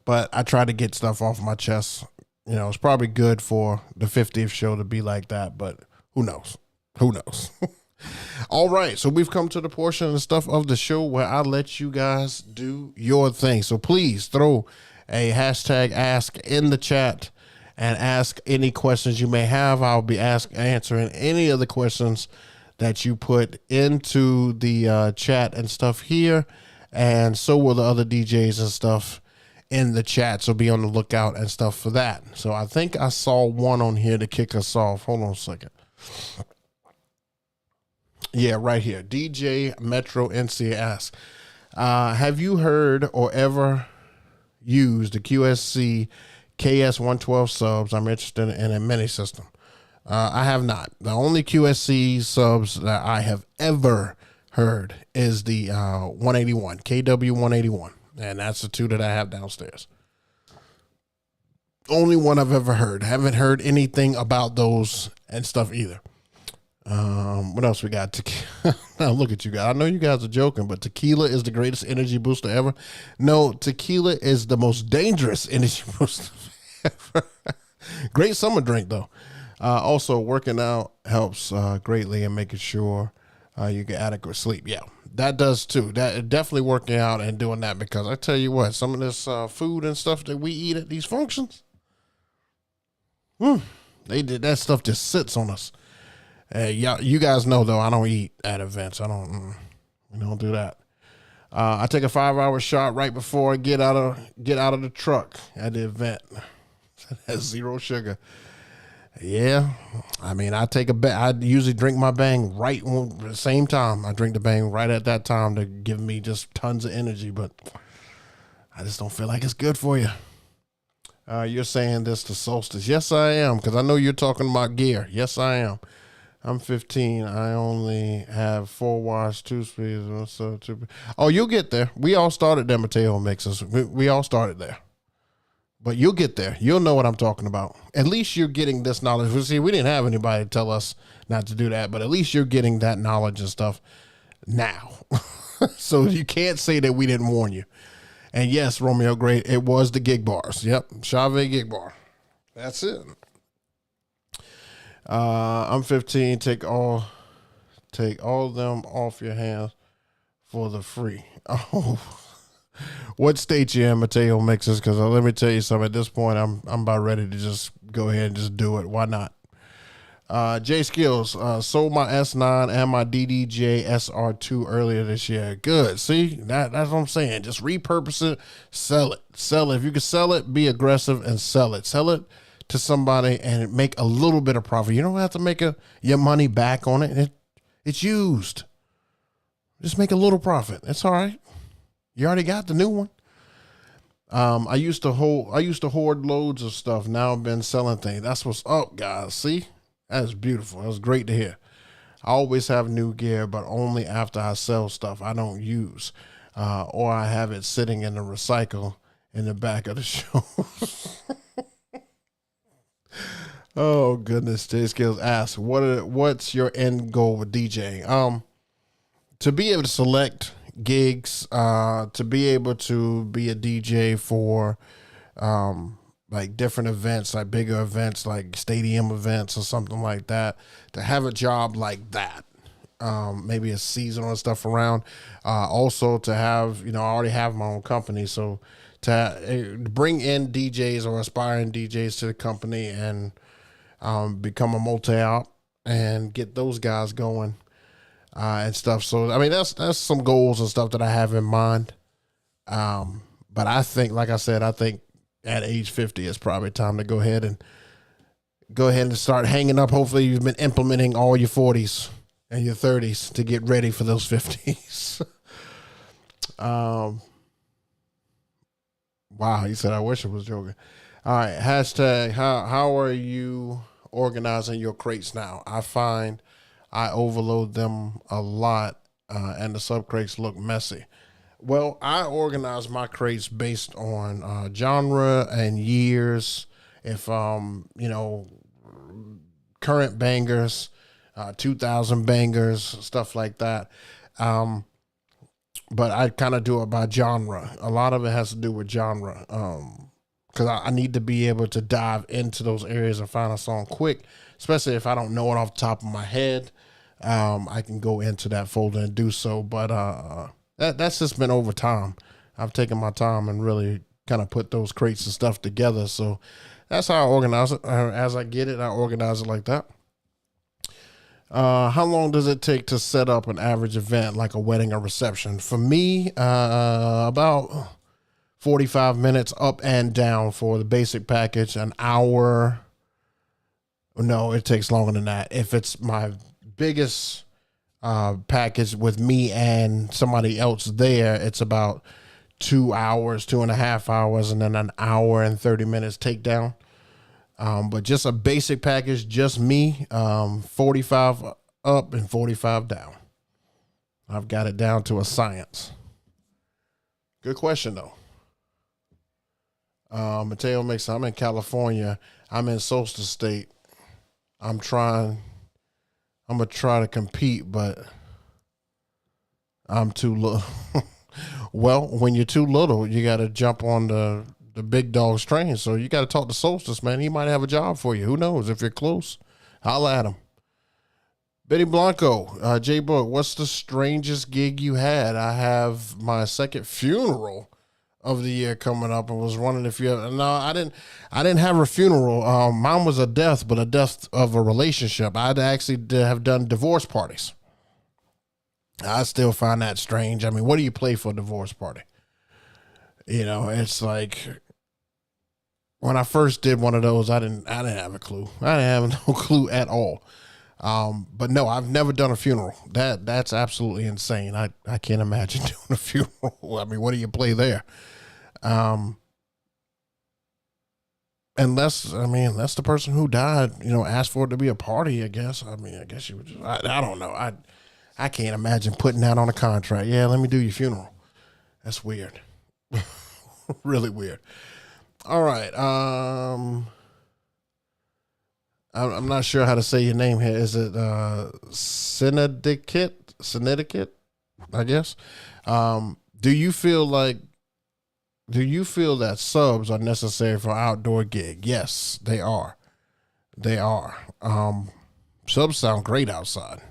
But I try to get stuff off my chest. You know, it's probably good for the 50th show to be like that, but who knows? Who knows? All right. So we've come to the portion of the stuff of the show where I let you guys do your thing. So please throw a hashtag ask in the chat and ask any questions you may have. I'll be answering any of the questions that you put into the chat and stuff here. And so will the other DJs and stuff in the chat. So be on the lookout and stuff for that. So I think I saw one on here to kick us off. Hold on a second. Yeah, right here. DJ Metro NC asks, have you heard or ever used the QSC KS112 subs? I'm interested in a mini system. I have not. The only QSC subs that I have ever heard is the 181, KW181. And that's the two that I have downstairs. Only one I've ever heard. Haven't heard anything about those and stuff either. What else we got? Now look at you guys. I know you guys are joking, but tequila is the greatest energy booster ever. No, tequila is the most dangerous energy booster ever. Great summer drink though. Also working out helps greatly in making sure you get adequate sleep. Yeah, that does too. That definitely working out and doing that, because I tell you what, some of this food and stuff that we eat at these functions, they did that stuff just sits on us. Yeah, you guys know though, I don't eat at events. We don't do that. I take a 5-hour shot right before I get out of the truck at the event. That's 0 sugar. Yeah, I mean, I usually drink my bang right at the same time. I drink the bang right at that time to give me just tons of energy, but I just don't feel like it's good for you. You're saying this to Solstice. Yes, I am, because I know you're talking about gear. Yes, I am. I'm 15. I only have 4 watts, 2 speeds. So 2. Oh, you'll get there. We all started them Mateo mixes. We all started there. But you'll get there. You'll know what I'm talking about. At least you're getting this knowledge. See, we didn't have anybody tell us not to do that, but at least you're getting that knowledge and stuff now. So you can't say that we didn't warn you. And yes, Romeo, great. It was the gig bars. Yep. Chave gig bar. That's it. I'm 15. Take all of them off your hands for the free. Oh, what state you in, Mateo mixes? Because let me tell you something. At this point, I'm about ready to just go ahead and just do it. Why not? J Skills sold my S9 and my DDJ SR2 earlier this year. Good. See, that's what I'm saying. Just repurpose it, sell it. If you can sell it, be aggressive and sell it. Sell it to somebody and make a little bit of profit. You don't have to make your money back on it. It's used. Just make a little profit. It's all right. You already got the new one. I used to hoard loads of stuff. Now I've been selling things. That's what's up, guys. See, that's beautiful. That's great to hear. I always have new gear, but only after I sell stuff I don't use, or I have it sitting in the recycle in the back of the show. Oh goodness, J Skills asks, what's your end goal with DJing? To be able to select gigs, to be able to be a DJ for like different events, like bigger events, like stadium events or something like that, to have a job like that, maybe a seasonal and stuff around, also to have, I already have my own company, so to bring in DJs or aspiring DJs to the company and become a multi-op and get those guys going and stuff. So, I mean, that's some goals and stuff that I have in mind. But I think, like I said, at age 50, it's probably time to go ahead and start hanging up. Hopefully you've been implementing all your 40s and your 30s to get ready for those 50s. Wow, he said, I wish I was joking. All right, hashtag, how are you organizing your crates now? I find I overload them a lot. and the sub crates look messy. Well, I organize my crates based on genre and years. If current bangers, 2000 bangers, stuff like that. Um, but I kind of do it by genre. A lot of it has to do with genre. Because I need to be able to dive into those areas and find a song quick, especially if I don't know it off the top of my head. I can go into that folder and do so. But that's just been over time. I've taken my time and really kind of put those crates and stuff together. So that's how I organize it. As I get it, I organize it like that. How long does it take to set up an average event like a wedding or reception? For me, about 45 minutes up and down for the basic package, an hour. No, it takes longer than that. If it's my biggest package with me and somebody else there, it's about 2 hours, 2.5 hours, and then an hour and 30 minutes takedown. But just a basic package, just me, 45 up and 45 down. I've got it down to a science. Good question, though. Mateo makes, I'm in California. I'm in Solstice State. I'm going to try to compete, but I'm too little. Well, when you're too little, you got to jump on the big dog's train. So you got to talk to Solstice, man. He might have a job for you. Who knows? If you're close, holla at him. Betty Blanco, JayBook, what's the strangest gig you had? I have my second funeral of the year coming up, and was wondering if you have. No, I didn't have a funeral. Mine was a death, but a death of a relationship. I'd actually have done divorce parties. I still find that strange. I mean, what do you play for a divorce party? It's like when I first did one of those, I didn't have a clue. I didn't have no clue at all. But no, I've never done a funeral. That's absolutely insane. I can't imagine doing a funeral. I mean, what do you play there? Unless the person who died, asked for it to be a party, I guess. I mean, I guess you would just, I don't know. I can't imagine putting that on a contract. Yeah, let me do your funeral. That's weird. Really weird. All right. I'm not sure how to say your name here. Is it Synedicate? I guess. Do you feel that subs are necessary for outdoor gig? Yes, they are. They are. Subs sound great outside.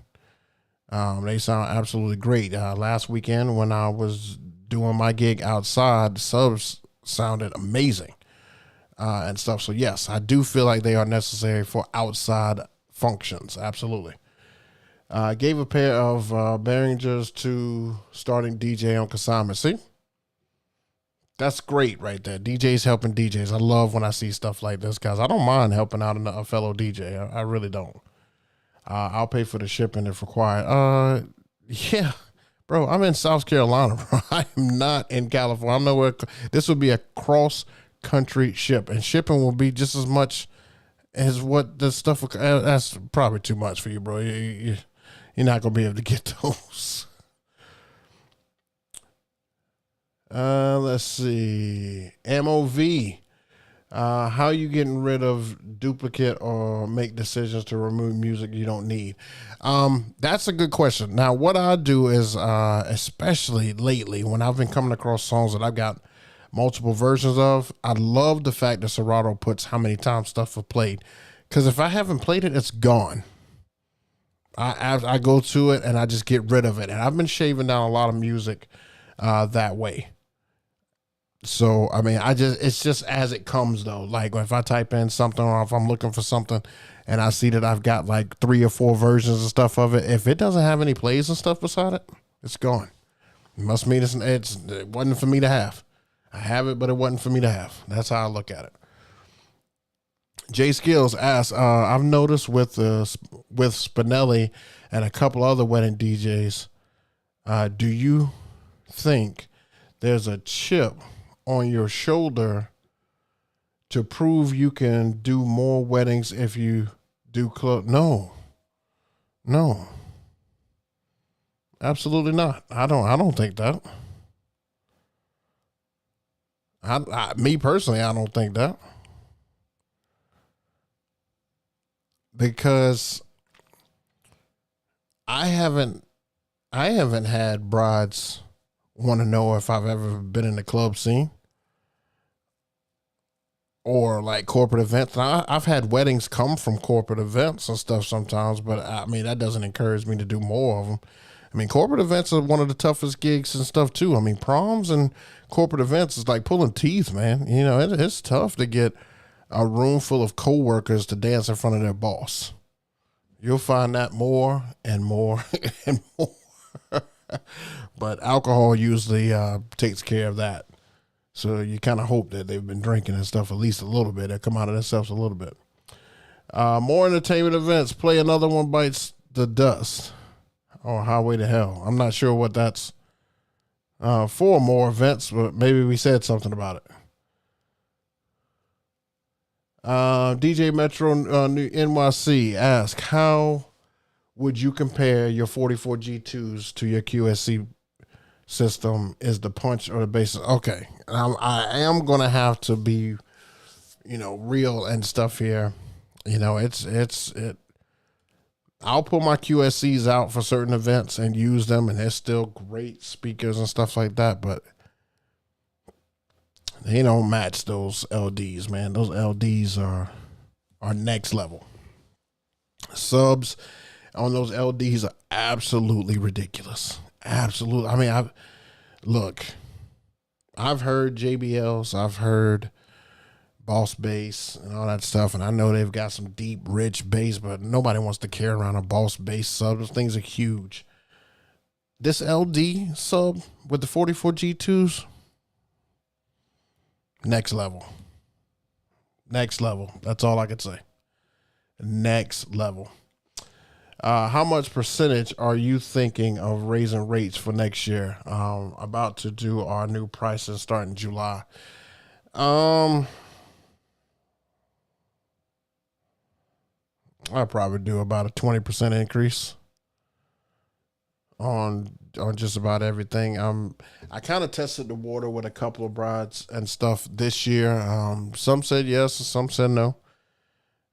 They sound absolutely great. Last weekend when I was doing my gig outside, the subs sounded amazing. And stuff. So yes, I do feel like they are necessary for outside functions. Absolutely. Gave a pair of Behringers to starting DJ on consignment. See, that's great right there. DJs helping DJs. I love when I see stuff like this, guys. I don't mind helping out a fellow DJ. I really don't. I'll pay for the shipping if required. Yeah, bro, I'm in South Carolina, bro. I am not in California. I'm nowhere. This would be a cross country ship, and shipping will be just as much as what the stuff. That's probably too much for you, bro. You're not gonna be able to get those. Let's see. MOV. How are you getting rid of duplicate or make decisions to remove music you don't need? That's a good question. Now, what I do is, especially lately, when I've been coming across songs that I've got multiple versions of, I love the fact that Serato puts how many times stuff was played. Because if I haven't played it, it's gone. I go to it and I just get rid of it. And I've been shaving down a lot of music that way. So, I mean, it's just as it comes though. Like if I type in something or if I'm looking for something and I see that I've got like 3 or 4 versions and stuff of it, if it doesn't have any plays and stuff beside it, it's gone. It must mean it wasn't for me to have. I have it, but it wasn't for me to have. That's how I look at it. Jay Skills asks, I've noticed with Spinelli and a couple other wedding DJs, do you think there's a chip on your shoulder to prove you can do more weddings if you do club? No. Absolutely not. I don't think that. Me personally, I don't think that, because I haven't I haven't had brides want to know if I've ever been in the club scene or like corporate events. Now, I've had weddings come from corporate events and stuff sometimes, but I mean that doesn't encourage me to do more of them. I mean, corporate events are one of the toughest gigs and stuff too. I mean, proms and corporate events is like pulling teeth, man. You know, it's tough to get a room full of coworkers to dance in front of their boss. You'll find that more and more and more. But alcohol usually takes care of that. So you kind of hope that they've been drinking and stuff at least a little bit. They come out of themselves a little bit. More entertainment events. Play Another One Bites the Dust or Highway to Hell. I'm not sure what that's for. More events, but maybe we said something about it. DJ Metro NYC asks, how would you compare your 44 G2s to your QSC system? Is the punch or the bass? Okay, I am going to have to be, real and stuff here. I'll pull my QSCs out for certain events and use them, and they're still great speakers and stuff like that, but they don't match those LDs, man. Those LDs are next level. Subs on those LDs are absolutely ridiculous. Absolutely. I mean, I've heard JBLs, I've heard Boss Bass and all that stuff, and I know they've got some deep, rich bass, but nobody wants to carry around a Boss Bass sub. Those things are huge. This LD sub with the 44 G2s, next level. Next level. That's all I could say. Next level. How much percentage are you thinking of raising rates for next year? About to do our new prices starting July. I'll probably do about a 20% increase on just about everything. I kind of tested the water with a couple of brides and stuff this year. Some said yes, some said no.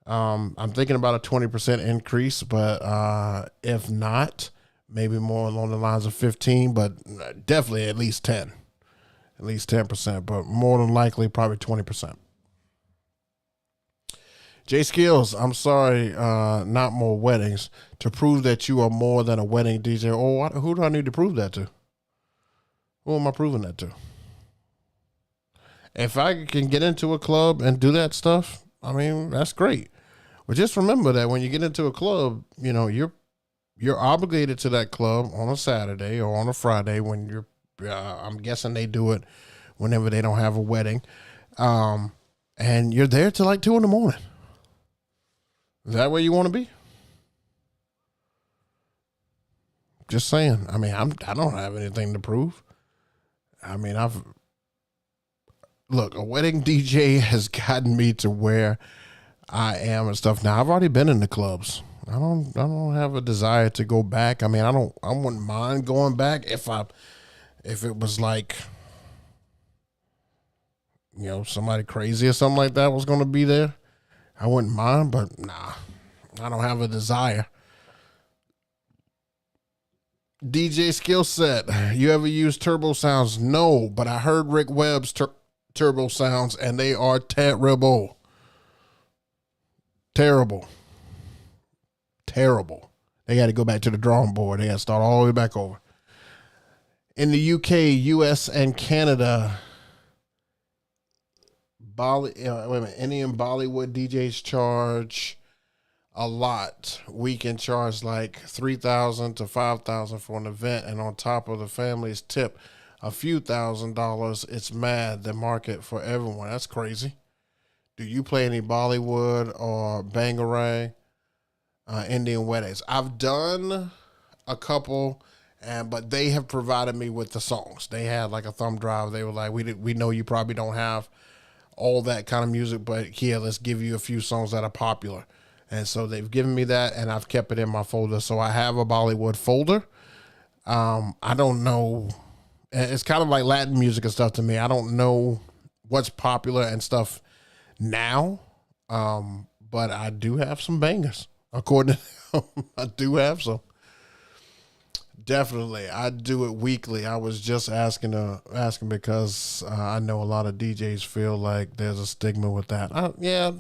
I'm thinking about a 20% increase, but if not, maybe more along the lines of 15, but definitely at least 10. At least 10%, but more than likely probably 20%. J Skills, I'm sorry, not more weddings. To prove that you are more than a wedding DJ. Oh, who do I need to prove that to? Who am I proving that to? If I can get into a club and do that stuff, I mean, that's great. But just remember that when you get into a club, you're obligated to that club on a Saturday or on a Friday when you're, I'm guessing they do it whenever they don't have a wedding. And you're there till like 2 a.m. Is that where you want to be? Just saying. I mean, I don't have anything to prove. I mean, a wedding DJ has gotten me to where I am and stuff. Now, I've already been in the clubs. I don't have a desire to go back. I mean, I wouldn't mind going back if it was like, somebody crazy or something like that was going to be there. I wouldn't mind, but nah, I don't have a desire. DJ skill set. You ever use turbo sounds? No, but I heard Rick Webb's turbo sounds, and they are terrible. Terrible. Terrible. They got to go back to the drawing board. They got to start all the way back over. In the UK, US, and Canada, Indian Bollywood DJs charge a lot. We can charge like $3,000 to $5,000 for an event, and on top of the family's tip, a few $1,000s. It's mad. The market for everyone. That's crazy. Do you play any Bollywood or Bangarang Indian weddings? I've done a couple, but they have provided me with the songs. They had like a thumb drive. They were like, we know you probably don't have all that kind of music, but here, let's give you a few songs that are popular. And so they've given me that, and I've kept it in my folder. So I have a Bollywood folder. I don't know. It's kind of like Latin music and stuff to me. I don't know what's popular and stuff now, but I do have some bangers. According to them, I do have some. Definitely, I do it weekly. I was just asking because I know a lot of DJs feel like there's a stigma with that. Yeah,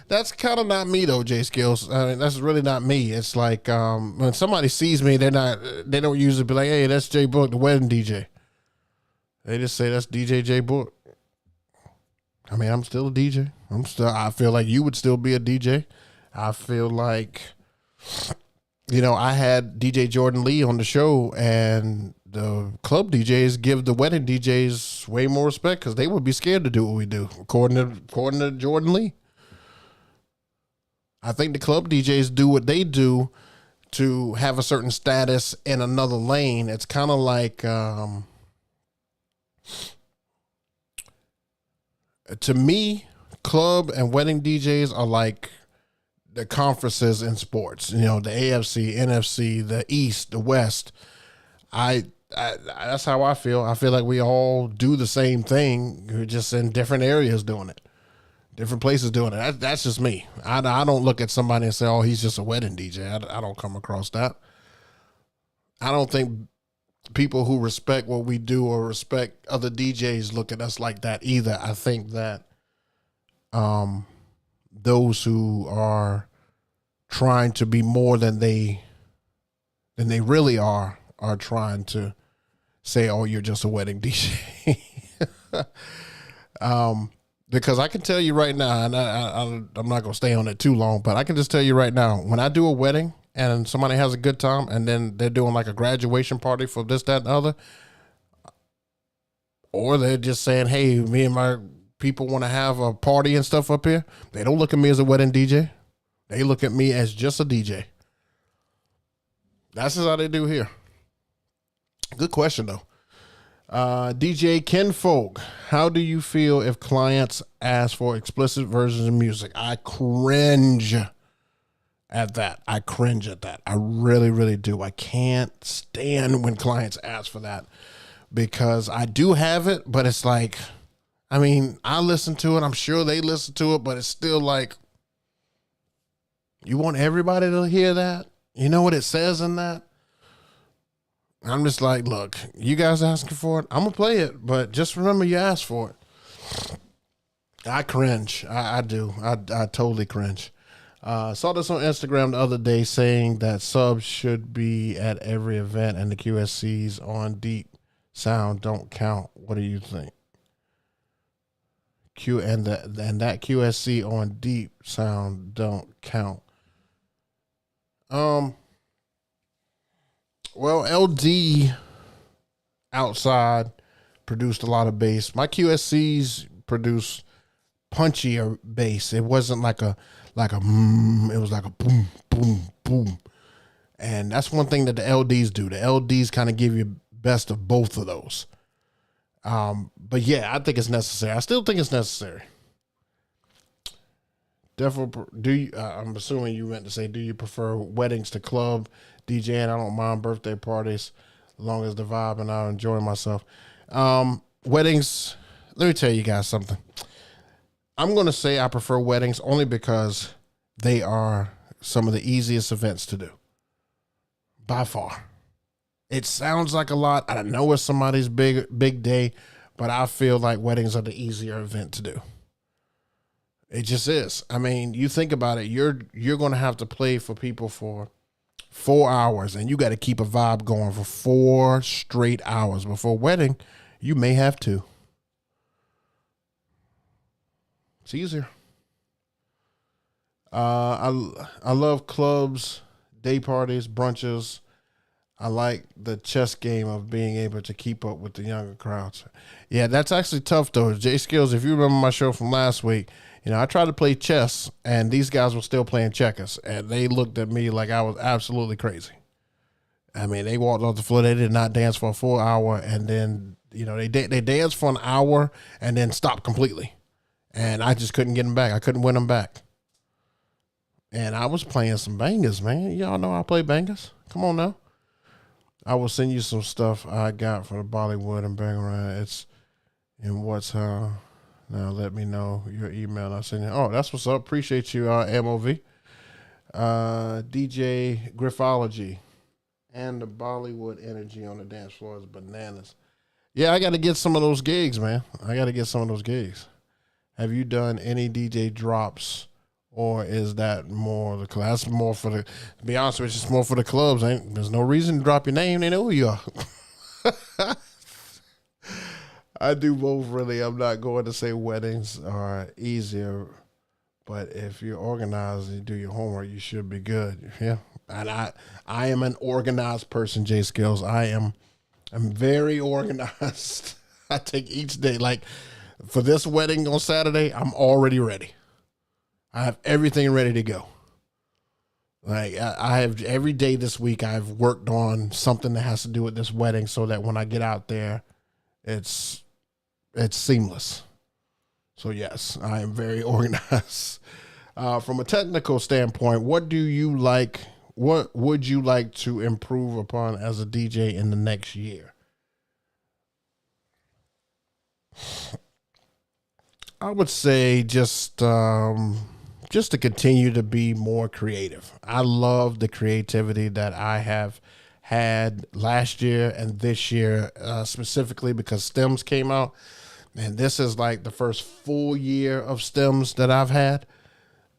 that's kind of not me though, J Skills. I mean, that's really not me. It's like when somebody sees me, they don't usually be like, "Hey, that's JayBook, the wedding DJ." They just say that's DJ JayBook. I mean, I'm still a DJ. I feel like you would still be a DJ. I feel like. I had DJ Jordan Lee on the show, and the club DJs give the wedding DJs way more respect because they would be scared to do what we do, according to Jordan Lee. I think the club DJs do what they do to have a certain status in another lane. It's kind of like, to me, club and wedding DJs are like the conferences in sports, the AFC, NFC, the East, the West. I that's how I feel. I feel like we all do the same thing. We're just in different areas doing it, different places doing it. That's just me. I don't look at somebody and say, "Oh, he's just a wedding DJ." I don't come across that. I don't think people who respect what we do or respect other DJs look at us like that either. I think that those who are trying to be more than they really are trying to say, "Oh, you're just a wedding DJ." Because I can tell you right now, and I'm not going to stay on it too long, but I can just tell you right now, when I do a wedding and somebody has a good time and then they're doing like a graduation party for this, that, and the other, or they're just saying, "Hey, me and my people want to have a party and stuff up here," they don't look at me as a wedding DJ. They look at me as just a DJ. That's just how they do here. Good question, though. DJ Ken Folk, how do you feel if clients ask for explicit versions of music? I cringe at that. I really, really do. I can't stand when clients ask for that because I do have it, but it's like, I mean, I listen to it. I'm sure they listen to it, but it's still like, you want everybody to hear that? You know what it says in that? I'm just like, look, you guys asking for it, I'm going to play it, but just remember you asked for it. I cringe. I do. I totally cringe. Saw this on Instagram the other day saying that subs should be at every event and the QSCs on deep sound don't count. What do you think? That QSC on deep sound don't count. Well, LD outside produced a lot of bass. My QSCs produced punchier bass. It wasn't like a it was like a boom, boom, boom. And that's one thing that the LDs do. The LDs kind of give you best of both of those. But yeah, I think it's necessary. I still think it's necessary. Definitely. I'm assuming you meant to say, do you prefer weddings to club DJing? I don't mind birthday parties as long as the vibe and I enjoy myself. Weddings, let me tell you guys something. I'm going to say I prefer weddings only because they are some of the easiest events to do. By far. It sounds like a lot. I know it's somebody's big day, but I feel like weddings are the easier event to do. It just is. I mean, you think about it, you're going to have to play for people for 4 hours, and you got to keep a vibe going for 4 straight hours. Before wedding, you may have 2. It's easier. I love clubs, day parties, brunches. I like the chess game of being able to keep up with the younger crowds. Yeah, that's actually tough though. J Skills, if you remember my show from last week, I tried to play chess and these guys were still playing checkers and they looked at me like I was absolutely crazy. I mean, they walked off the floor. They did not dance for a full hour. And then, they danced for an hour and then stopped completely. And I just couldn't get them back. I couldn't win them back. And I was playing some bangers, man. Y'all know I play bangers. Come on now. I will send you some stuff I got for the Bollywood and background. It's in what's now let me know your email. I send you. Oh, that's what's up. Appreciate you, MOV. DJ Griffology and the Bollywood energy on the dance floor is bananas. Yeah, I got to get some of those gigs, man. I got to get some of those gigs. Have you done any DJ drops, or is that more the club? That's more for the. To be honest with you, it's more for the clubs. Ain't there's no reason to drop your name. They know who you are. I do both, really. I'm not going to say weddings are easier, but if you're organized and you do your homework, you should be good. Yeah, and I am an organized person, J Skills. I'm very organized. I take each day. Like for this wedding on Saturday, I'm already ready. I have everything ready to go. Like I have every day this week, I've worked on something that has to do with this wedding, so that when I get out there, it's seamless. So yes, I am very organized. From a technical standpoint, what do you like? What would you like to improve upon as a DJ in the next year? I would say just to continue to be more creative. I love the creativity that I have had last year and this year, specifically because Stems came out. And this is like the first full year of Stems that I've had.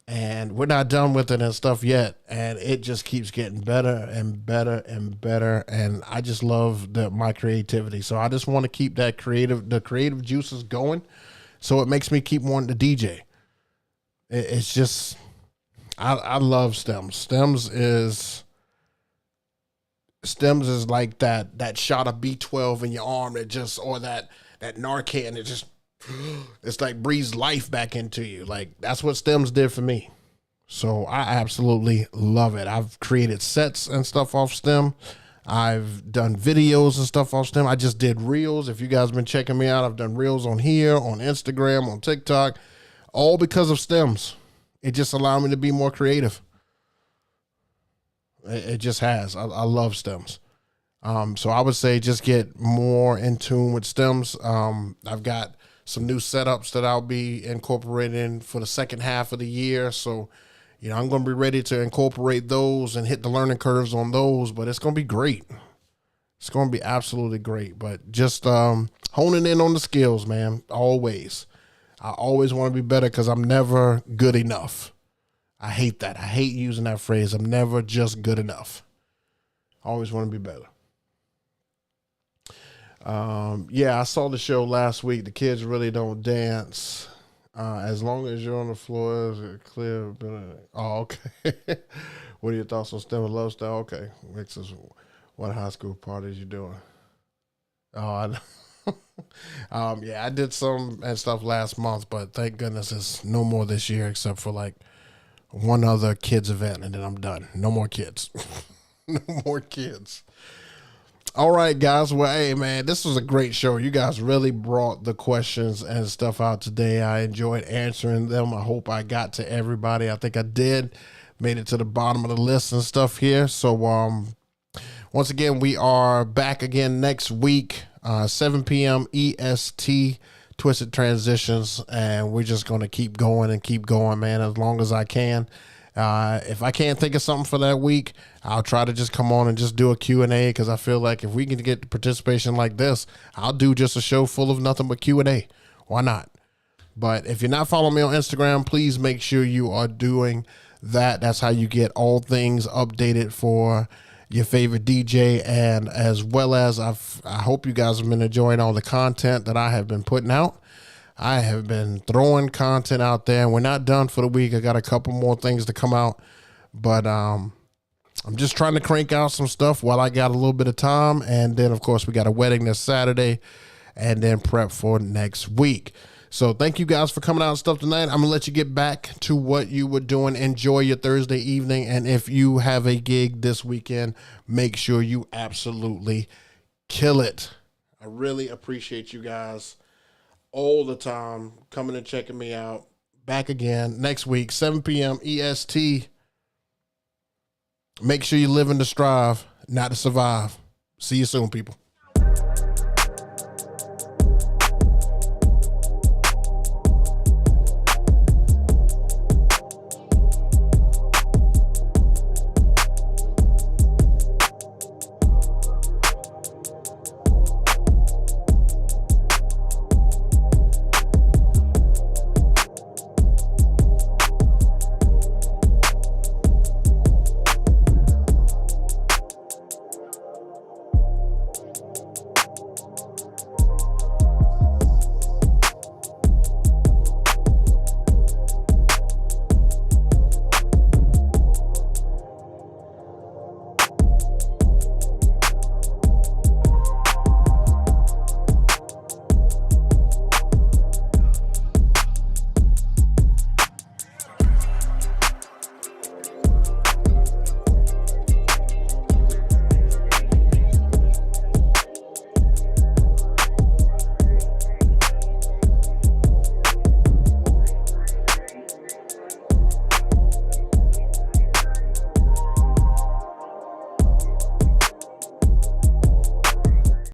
And we're not done with it and stuff yet. And it just keeps getting better and better and better. And I just love my creativity. So I just want to keep the creative juices going. So it makes me keep wanting to DJ. It's just, I love Stems. Stems is like that shot of B12 in your arm that just, or that Narcan, it's like breathes life back into you. Like that's what Stems did for me. So I absolutely love it. I've created sets and stuff off Stem. I've done videos and stuff off Stem. I just did reels. If you guys been checking me out, I've done reels on here, on Instagram, on TikTok, all because of Stems. It just allowed me to be more creative. It just has. I love Stems. So I would say just get more in tune with Stems. I've got some new setups that I'll be incorporating for the second half of the year. So, I'm going to be ready to incorporate those and hit the learning curves on those, but it's going to be great. It's going to be absolutely great, but just honing in on the skills, man, always. I always want to be better because I'm never good enough. I hate that. I hate using that phrase. I'm never just good enough. I always want to be better. I saw the show last week. The kids really don't dance. As long as you're on the floor, is it clear? Oh, okay. What are your thoughts on STEM and love style? Okay. Mixes. What high school parties you doing? Oh, I did some and stuff last month, but thank goodness it's no more this year except for like one other kids event, and then I'm done. No more kids. No more kids. All right, guys. Well, hey, man, this was a great show. You guys really brought the questions and stuff out today. I enjoyed answering them. I hope I got to everybody. I think I did. Made it to the bottom of the list and stuff here. So, once again, we are back again next week, 7 p.m. EST, Twisted Transitionz, and we're just going to keep going, man, as long as I can. If I can't think of something for that week, I'll try to just come on and just do a Q&A, because I feel like if we can get participation like this, I'll do just a show full of nothing but Q&A. Why not? But if you're not following me on Instagram, please make sure you are doing that. That's how you get all things updated for your favorite DJ, and as well as I hope you guys have been enjoying all the content that I have been putting out. I have been throwing content out there, and we're not done for the week. I got a couple more things to come out, but I'm just trying to crank out some stuff while I got a little bit of time. And then, of course, we got a wedding this Saturday, and then prep for next week. So thank you guys for coming out and stuff tonight. I'm going to let you get back to what you were doing. Enjoy your Thursday evening. And if you have a gig this weekend, make sure you absolutely kill it. I really appreciate you guys all the time coming and checking me out. Back again next week, 7 p.m. EST. Make sure you live and to strive, not to survive. See you soon, people.